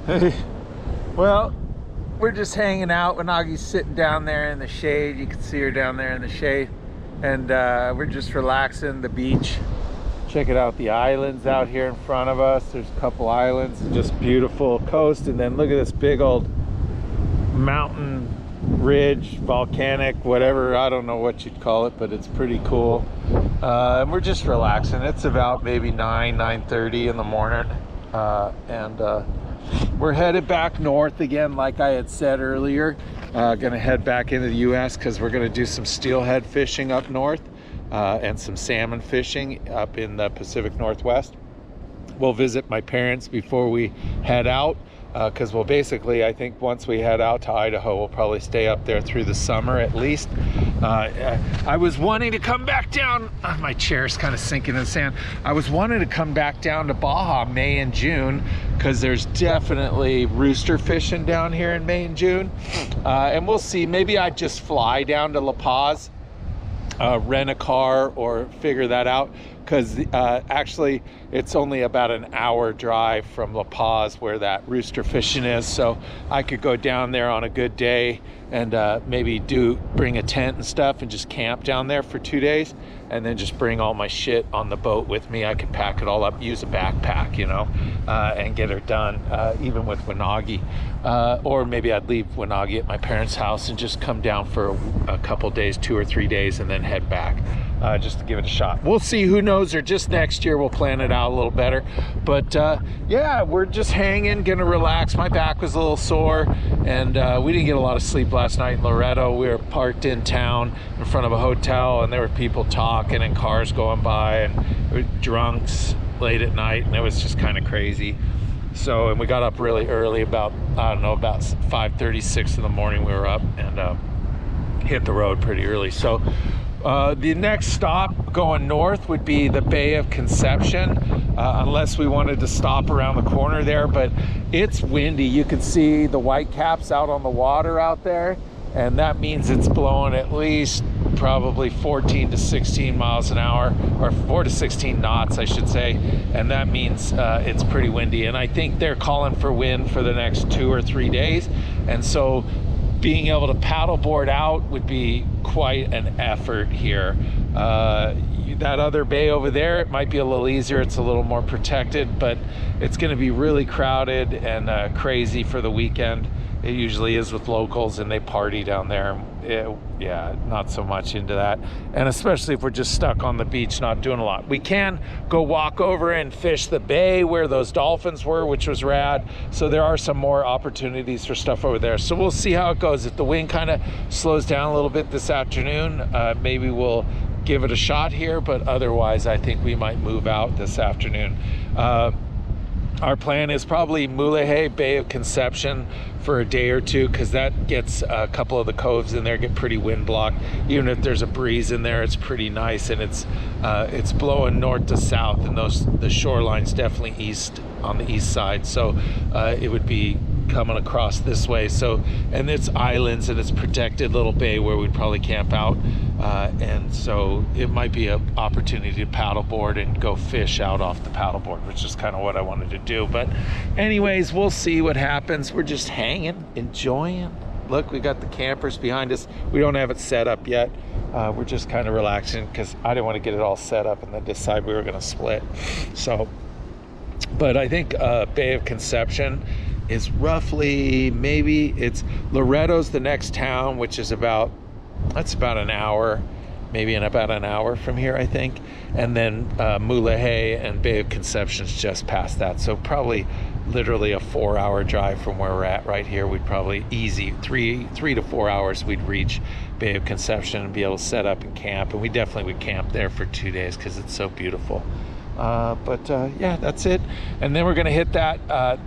Hey, well, we're just hanging out. Wanagi's sitting down there in the shade. You can see her down there in the shade. And we're just relaxing the beach. Check it out, the islands out here in front of us. There's a couple islands, just beautiful coast. And then look at this big old mountain ridge, volcanic, whatever. I don't know what you'd call it, but it's pretty cool. And we're just relaxing. It's about maybe 9:30 in the morning. We're headed back north again, like I had said earlier. Gonna head back into the US because we're gonna do some steelhead fishing up north and some salmon fishing up in the Pacific Northwest. We'll visit my parents before we head out because we'll basically, I think once we head out to Idaho, we'll probably stay up there through the summer at least. I was wanting to come back down. My chair's kind of sinking in the sand. I was wanting to come back down to Baja May and June because there's definitely rooster fishing down here in May and June. And we'll see, maybe I'd just fly down to La Paz, rent a car or figure that out, because actually it's only about an hour drive from La Paz where that rooster fishing is, so I could go down there on a good day and maybe bring a tent and stuff and just camp down there for 2 days, and then just bring all my shit on the boat with me. I could pack it all up, use a backpack, you know, and get her done, even with Wanagi. Or maybe I'd leave Wanagi at my parents' house and just come down for a couple days, 2 or 3 days, and then head back just to give it a shot. We'll see, who knows, or just next year we'll plan it out a little better. But yeah, we're just hanging, gonna relax. My back was a little sore, and we didn't get a lot of sleep last night in Loretto. We were parked in town in front of a hotel, and there were people talking and cars going by, and drunks late at night, and it was just kind of crazy. So, and we got up really early, about, I don't know, about 5:36 in the morning we were up, and hit the road pretty early. So the next stop going north would be the Bay of Conception, unless we wanted to stop around the corner there, but it's windy. You can see the white caps out on the water out there, and that means it's blowing at least probably 14 to 16 miles an hour, or 4 to 16 knots, I should say, and that means it's pretty windy. And I think they're calling for wind for the next 2 or 3 days, and so being able to paddleboard out would be quite an effort here. That other bay over there, it might be a little easier. It's a little more protected, but it's going to be really crowded and crazy for the weekend. It usually is with locals, and they party down there. Yeah, not so much into that. And especially if we're just stuck on the beach, not doing a lot. We can go walk over and fish the bay where those dolphins were, which was rad. So there are some more opportunities for stuff over there. So we'll see how it goes. If the wind kind of slows down a little bit this afternoon, maybe we'll give it a shot here, but otherwise I think we might move out this afternoon. Our plan is probably Mulegé, Bay of Conception for a day or two, because that gets a couple of the coves in there get pretty wind blocked. Even if there's a breeze in there, it's pretty nice, and it's blowing north to south, and the shoreline's definitely east on the east side, so it would be coming across this way. So, and it's islands, and it's protected little bay where we'd probably camp out, and so it might be an opportunity to paddleboard and go fish out off the paddleboard, which is kind of what I wanted to do. But anyways, we'll see what happens. We're just hanging, enjoying. Look, we got the campers behind us. We don't have it set up yet. We're just kind of relaxing because I didn't want to get it all set up and then decide we were going to split. So, but I think Bay of Conception is roughly, maybe it's Loretto's the next town, which is that's about an hour, maybe in about an hour from here, I think. And then Mulegé and Bay of Conception's just past that. So probably literally a 4-hour drive from where we're at right here. We'd probably easy, three to 4 hours, we'd reach Bay of Conception and be able to set up and camp. And we definitely would camp there for 2 days because it's so beautiful. Yeah, that's it. And then we're gonna hit that,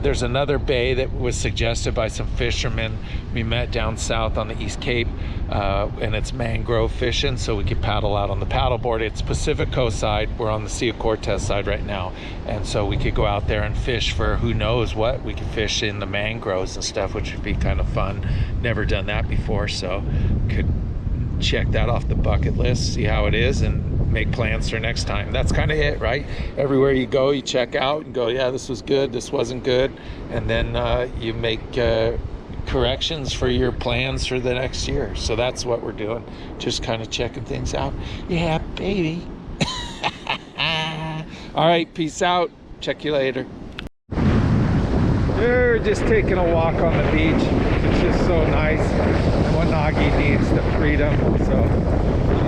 there's another bay that was suggested by some fishermen we met down south on the East Cape, and it's mangrove fishing, so we could paddle out on the paddleboard. It's Pacific Coast side. We're on the Sea of Cortez side right now, and so we could go out there and fish for who knows what. We could fish in the mangroves and stuff, which would be kind of fun. Never done that before, so could check that off the bucket list, see how it is, and make plans for next time. That's kind of it, right? Everywhere you go, you check out and go, yeah, this was good, this wasn't good, and then you make corrections for your plans for the next year. So that's what we're doing, just kind of checking things out. Yeah, baby. All right, peace out. Check you later. We're just taking a walk on the beach. It's just so nice. Wanagi needs the freedom, so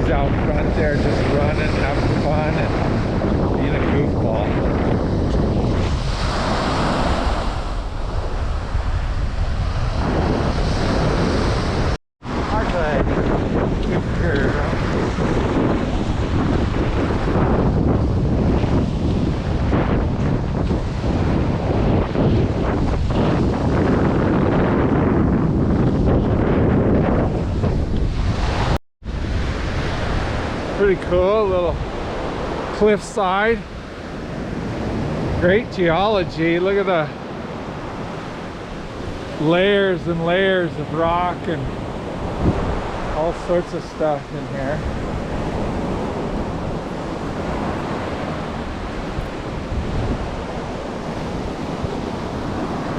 she's out front there just running, having fun, and being a goofball. Pretty cool, little cliffside. Great geology. Look at the layers and layers of rock and all sorts of stuff in here.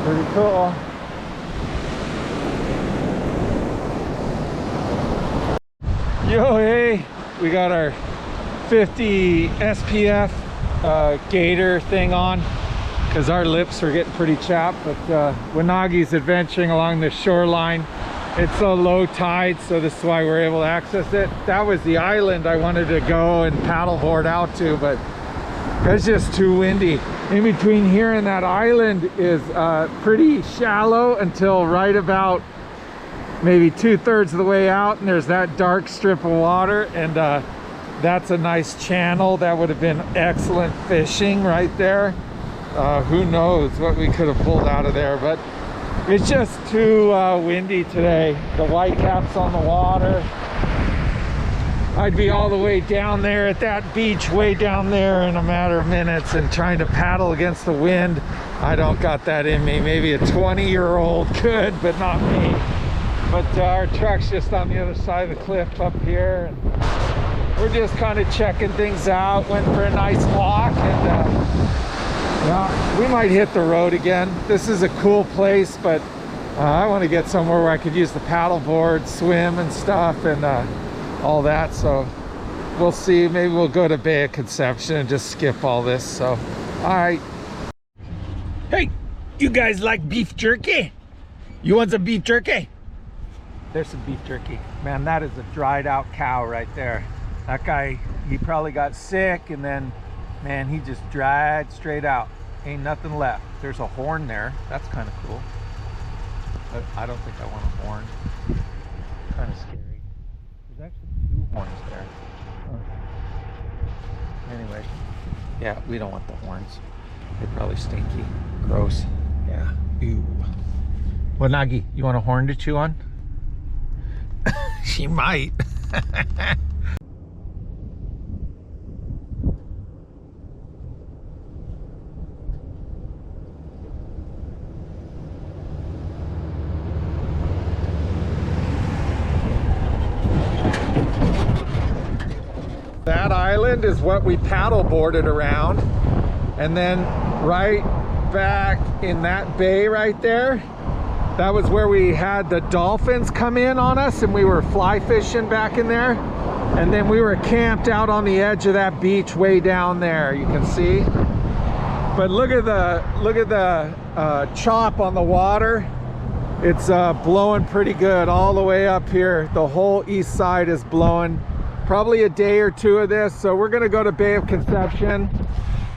Pretty cool. Yo, hey, we got our 50 SPF gator thing on because our lips are getting pretty chapped, but Wanagi's adventuring along the shoreline. It's so low tide, so this is why we're able to access it. That was the island I wanted to go and paddleboard out to, but it's just too windy. In between here and that island is pretty shallow until right about maybe 2/3 of the way out, and there's that dark strip of water, and that's a nice channel. That would have been excellent fishing right there. Who knows what we could have pulled out of there, but it's just too windy today. The whitecaps on the water. I'd be all the way down there at that beach, way down there, in a matter of minutes, and trying to paddle against the wind. I don't got that in me. Maybe a 20-year-old could, but not me. But our truck's just on the other side of the cliff up here, and we're just kind of checking things out. Went for a nice walk, and yeah, we might hit the road again. This is a cool place, but I want to get somewhere where I could use the paddleboard, swim and stuff, and all that. So we'll see. Maybe we'll go to Bahai Conception and just skip all this. So, all right. Hey, you guys like beef jerky? You want some beef jerky? There's some beef jerky. Man, that is a dried out cow right there. That guy, he probably got sick, and then, man, he just dried straight out. Ain't nothing left. There's a horn there. That's kind of cool. But I don't think I want a horn. Kind of scary. There's actually 2 horns there. Huh. Anyway, yeah, we don't want the horns. They're probably stinky. Gross. Yeah. Ew. Wanagi, you want a horn to chew on? She might. That island is what we paddleboarded around, and then right back in that bay right there, that was where we had the dolphins come in on us, and we were fly fishing back in there, and then we were camped out on the edge of that beach way down there. You can see, but look at the chop on the water. It's blowing pretty good all the way up here. The whole east side is blowing. Probably a day or 2 of this, so we're gonna go to Bahai Conception,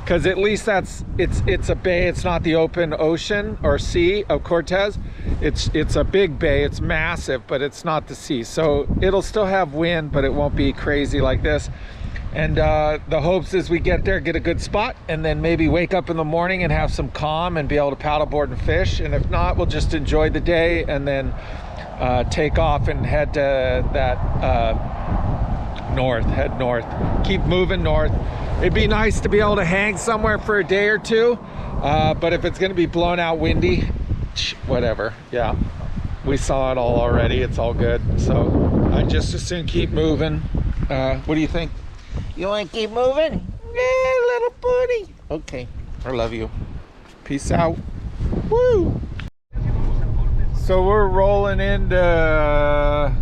because at least it's a bay. It's not the open ocean or sea of Cortez. It's a big bay. It's massive, but it's not the sea, so it'll still have wind, but it won't be crazy like this. And the hopes is we get there, get a good spot, and then maybe wake up in the morning and have some calm and be able to paddleboard and fish. And if not, we'll just enjoy the day and then take off and head to that head north, keep moving north. It'd be nice to be able to hang somewhere for a day or 2, but if it's going to be blown out windy, whatever. Yeah, we saw it all already. It's all good. So I just as soon keep moving. What do you think? You want to keep moving? Yeah, little buddy. Okay, I love you. Peace out. Woo! So we're rolling into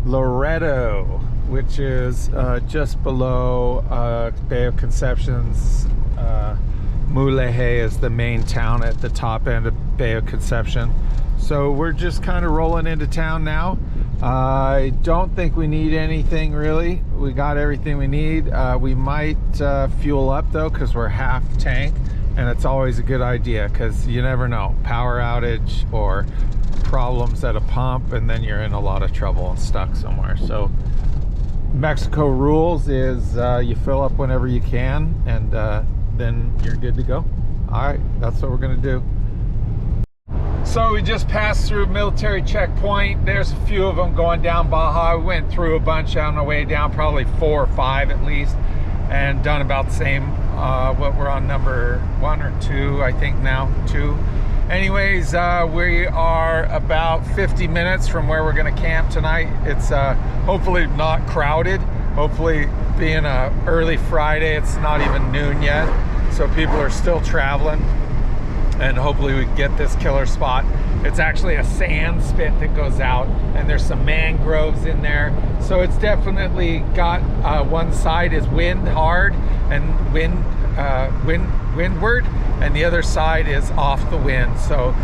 Loreto, which is just below Bay of Conception's. Mulegé is the main town at the top end of Bay of Conception. So we're just kind of rolling into town now. I don't think we need anything really. We got everything we need. We might fuel up though, because we're half tank, and it's always a good idea because you never know, power outage or problems at a pump, and then you're in a lot of trouble and stuck somewhere. So Mexico rules is you fill up whenever you can, and then you're good to go. All right, that's what we're gonna do. So we just passed through military checkpoint. There's a few of them going down Baja. We went through a bunch on the way down, probably 4 or 5 at least, and done about the same. What we're on number 1 or 2, I think now, 2. Anyways, we are about 50 minutes from where we're gonna camp tonight. It's hopefully not crowded. Hopefully, being a early Friday, it's not even noon yet, so people are still traveling, and hopefully we can get this killer spot. It's actually a sand spit that goes out, and there's some mangroves in there, so it's definitely got one side is wind hard and windward, and the other side is off the wind, so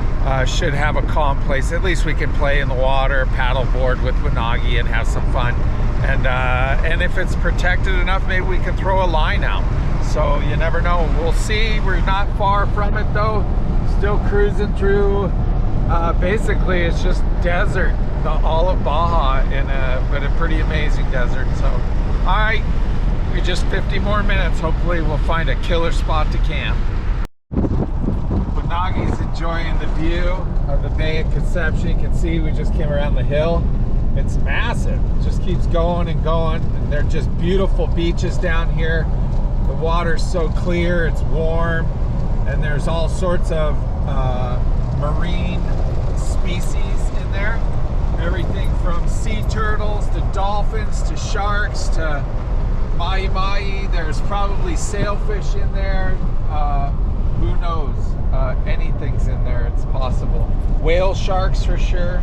should have a calm place. At least we can play in the water, paddleboard with Wanagi, and have some fun. And if it's protected enough, maybe we can throw a line out. So you never know. We'll see. We're not far from it though. Still cruising through. Basically, it's just desert, all of Baja, but a pretty amazing desert. So, all right, we're just 50 more minutes. Hopefully, we'll find a killer spot to camp. Wanagi's enjoying the view of the Bay of Conception. You can see we just came around the hill. It's massive. It just keeps going and going, and they're just beautiful beaches down here. The water's so clear, it's warm, and there's all sorts of marine species in there. Everything from sea turtles to dolphins to sharks to mahi-mahi. There's probably sailfish in there. Who knows? Anything's in there, it's possible. Whale sharks for sure.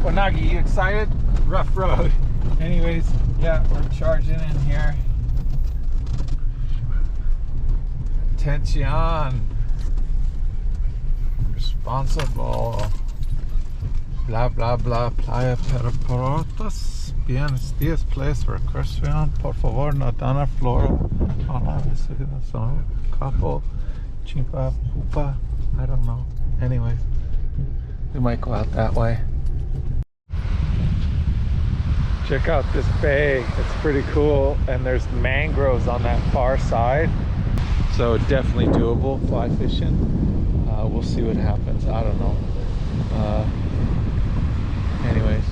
Wanagi, you excited? Rough road. Anyways, yeah, we're charging in here. Attention. Responsible. Blah, blah, blah. Playa Perporotas. Bien, this place for excursion. Por favor, no dana flora. Couple. Chimpa, pupa. I don't know. Anyways, we might go out that way. Check out this bay, it's pretty cool, and there's mangroves on that far side, so definitely doable fly fishing. We'll see what happens. I don't know. Anyways,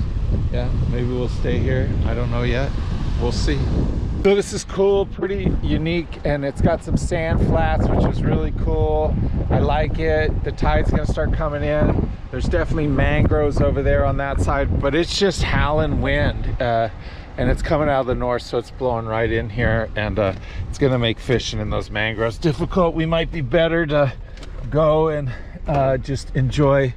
yeah, maybe we'll stay here. I don't know yet. We'll see. So this is cool, pretty unique, and it's got some sand flats, which is really cool. I like it. The tide's gonna start coming in. There's definitely mangroves over there on that side, but it's just howling wind, and it's coming out of the north, so it's blowing right in here, and it's gonna make fishing in those mangroves difficult. We might be better to go and just enjoy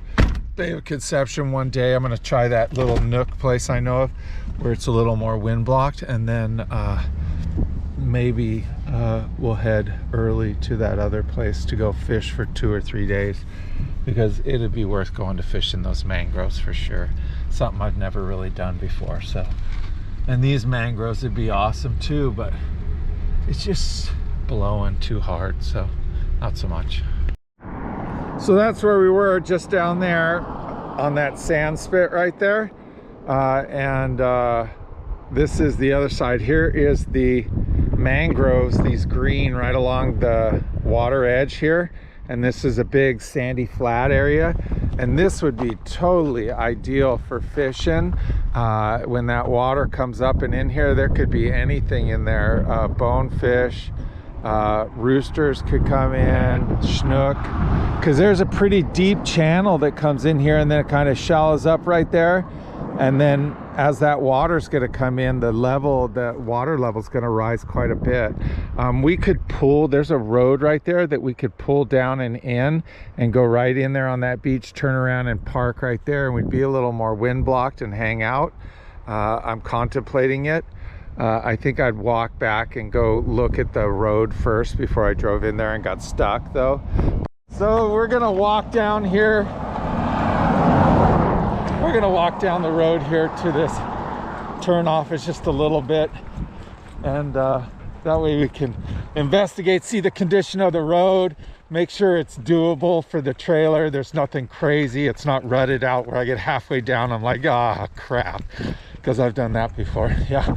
Bay of Conception one day. I'm gonna try that little nook place I know of where it's a little more wind blocked, and then maybe we'll head early to that other place to go fish for 2 or 3 days, because it'd be worth going to fish in those mangroves for sure. Something I've never really done before. So, and these mangroves would be awesome too, but it's just blowing too hard, so not so much. So that's where we were, just down there on that sand spit right there, and this is the other side. Here is the mangroves, these green right along the water edge here, and this is a big sandy flat area, and this would be totally ideal for fishing. When that water comes up and in here, there could be anything in there. Bonefish, roosters could come in, snook, because there's a pretty deep channel that comes in here, and then it kind of shallows up right there, and then as that water's going to come in, the water level's going to rise quite a bit. We could pull, there's a road right there that we could pull down and in and go right in there on that beach, turn around and park right there, and we'd be a little more wind blocked and hang out. I'm contemplating it. I think I'd walk back and go look at the road first before I drove in there and got stuck though. So we're gonna walk down here. We're gonna walk down the road here to this turn off. It's just a little bit, and that way we can investigate, see the condition of the road, make sure it's doable for the trailer. There's nothing crazy. It's not rutted out where I get halfway down, I'm like, ah, crap, because I've done that before. Yeah.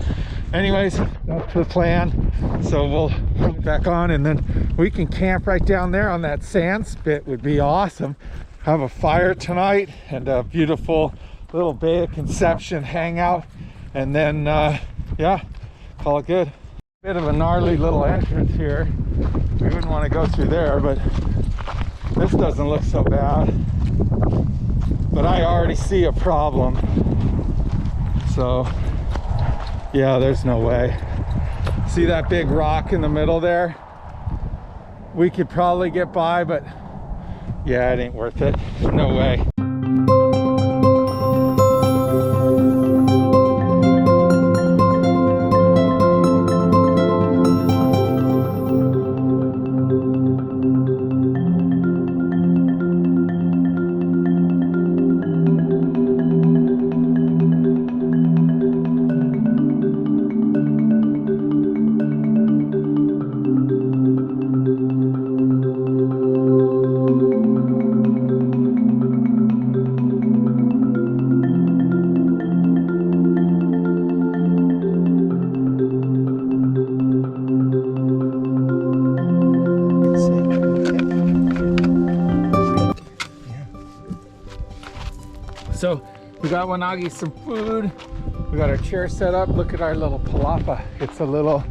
Anyways, that's the plan. So we'll put it back on, and then we can camp right down there on that sand spit. Would be awesome. Have a fire tonight and a beautiful little Bahai Conception hangout, and then yeah, call it good. Bit of a gnarly little entrance here. We wouldn't want to go through there, but this doesn't look so bad. But I already see a problem. So yeah, there's no way. See that big rock in the middle there? We could probably get by, but yeah, it ain't worth it. No way. So we got Wanagi some food. We got our chair set up. Look at our little palapa. It's a little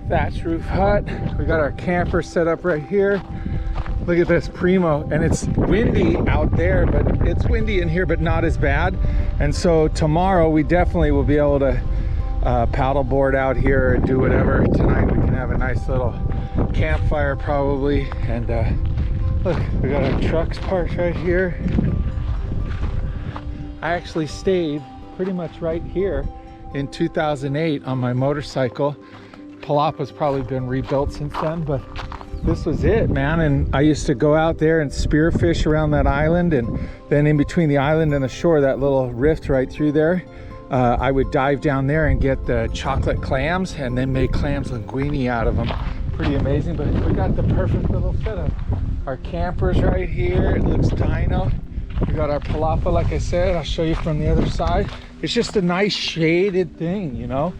thatch roof hut. We got our camper set up right here. Look at this, primo. And it's windy out there, but it's windy in here, but not as bad. And so tomorrow we definitely will be able to paddleboard out here and do whatever. Tonight we can have a nice little campfire probably. And look, we got our trucks parked right here. I actually stayed pretty much right here in 2008 on my motorcycle. Palapa's probably been rebuilt since then, but this was it, man. And I used to go out there and spearfish around that island, and then in between the island and the shore, that little rift right through there, I would dive down there and get the chocolate clams and then make clams linguine out of them. Pretty amazing, but we got the perfect little setup. Our camper's right here. It looks dino. We got our palapa, like I said. I'll show you from the other side. It's just a nice shaded thing, you know,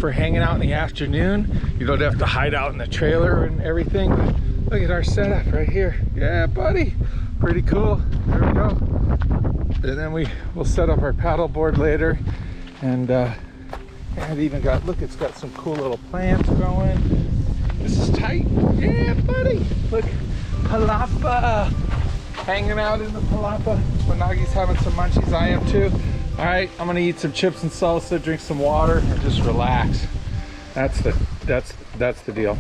for hanging out in the afternoon. You don't have to hide out in the trailer and everything. But look at our setup right here. Yeah, buddy, pretty cool. There we go. And then we'll set up our paddleboard later. And it even got, look, it's got some cool little plants growing. This is tight. Yeah, buddy. Look, palapa. Hanging out in the palapa. Wanagi's having some munchies. I am too. All right, I'm gonna eat some chips and salsa, drink some water, and just relax. That's the deal.